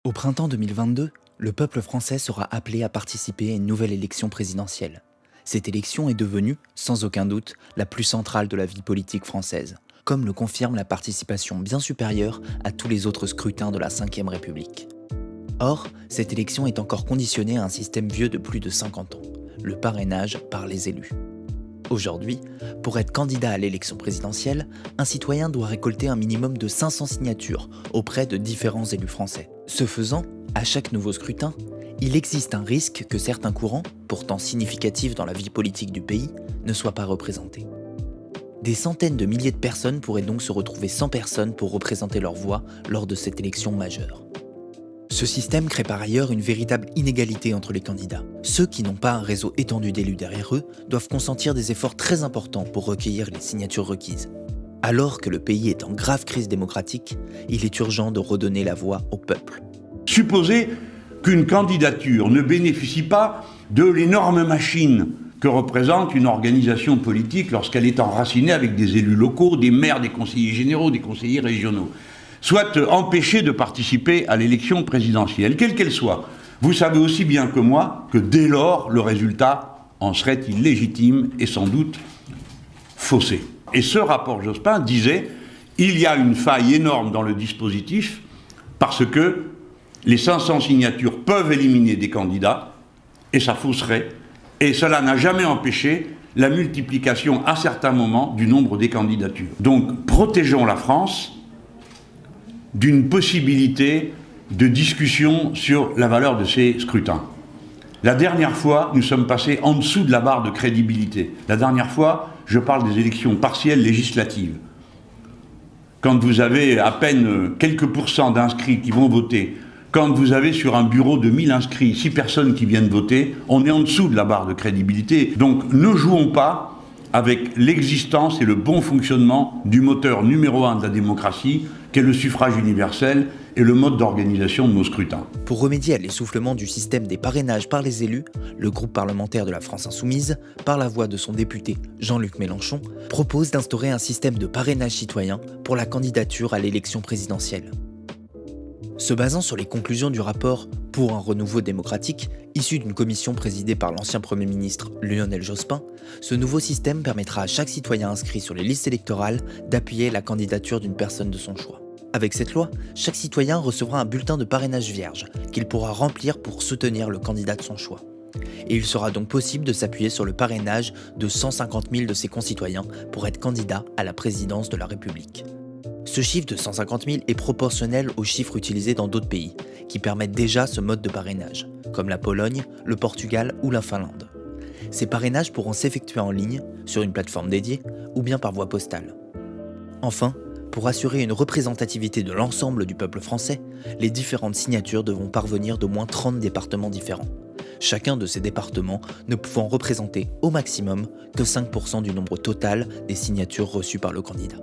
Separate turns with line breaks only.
Au printemps 2022, le peuple français sera appelé à participer à une nouvelle élection présidentielle. Cette élection est devenue, sans aucun doute, la plus centrale de la vie politique française, comme le confirme la participation bien supérieure à tous les autres scrutins de la Ve République. Or, cette élection est encore conditionnée à un système vieux de plus de 50 ans, le parrainage par les élus. Aujourd'hui, pour être candidat à l'élection présidentielle, un citoyen doit récolter un minimum de 500 signatures auprès de différents élus français. Ce faisant, à chaque nouveau scrutin, il existe un risque que certains courants, pourtant significatifs dans la vie politique du pays, ne soient pas représentés. Des centaines de milliers de personnes pourraient donc se retrouver sans personne pour représenter leur voix lors de cette élection majeure. Ce système crée par ailleurs une véritable inégalité entre les candidats. Ceux qui n'ont pas un réseau étendu d'élus derrière eux doivent consentir des efforts très importants pour recueillir les signatures requises. Alors que le pays est en grave crise démocratique, il est urgent de redonner la voix au peuple.
Supposez qu'une candidature ne bénéficie pas de l'énorme machine que représente une organisation politique lorsqu'elle est enracinée avec des élus locaux, des maires, des conseillers généraux, des conseillers régionaux, soit empêchée de participer à l'élection présidentielle, quelle qu'elle soit. Vous savez aussi bien que moi que dès lors, le résultat en serait illégitime et sans doute faussé. Et ce rapport Jospin disait « Il y a une faille énorme dans le dispositif parce que les 500 signatures peuvent éliminer des candidats et ça fausserait. Et cela n'a jamais empêché la multiplication à certains moments du nombre des candidatures. Donc protégeons la France d'une possibilité de discussion sur la valeur de ces scrutins. La dernière fois, nous sommes passés en dessous de la barre de crédibilité. La dernière fois, je parle des élections partielles législatives. Quand vous avez à peine quelques pourcents d'inscrits qui vont voter, quand vous avez sur un bureau de 1000 inscrits, 6 personnes qui viennent voter, on est en dessous de la barre de crédibilité. Donc ne jouons pas avec l'existence et le bon fonctionnement du moteur numéro 1 de la démocratie, qu'est le suffrage universel et le mode d'organisation de nos scrutins.
Pour remédier à l'essoufflement du système des parrainages par les élus, le groupe parlementaire de la France Insoumise, par la voix de son député Jean-Luc Mélenchon, propose d'instaurer un système de parrainage citoyen pour la candidature à l'élection présidentielle. Se basant sur les conclusions du rapport « Pour un renouveau démocratique » issu d'une commission présidée par l'ancien Premier ministre Lionel Jospin, ce nouveau système permettra à chaque citoyen inscrit sur les listes électorales d'appuyer la candidature d'une personne de son choix. Avec cette loi, chaque citoyen recevra un bulletin de parrainage vierge qu'il pourra remplir pour soutenir le candidat de son choix. Et il sera donc possible de s'appuyer sur le parrainage de 150 000 de ses concitoyens pour être candidat à la présidence de la République. Ce chiffre de 150 000 est proportionnel aux chiffres utilisés dans d'autres pays, qui permettent déjà ce mode de parrainage, comme la Pologne, le Portugal ou la Finlande. Ces parrainages pourront s'effectuer en ligne, sur une plateforme dédiée, ou bien par voie postale. Enfin, pour assurer une représentativité de l'ensemble du peuple français, les différentes signatures devront parvenir d'au moins 30 départements différents. Chacun de ces départements ne pouvant représenter au maximum que 5% du nombre total des signatures reçues par le candidat.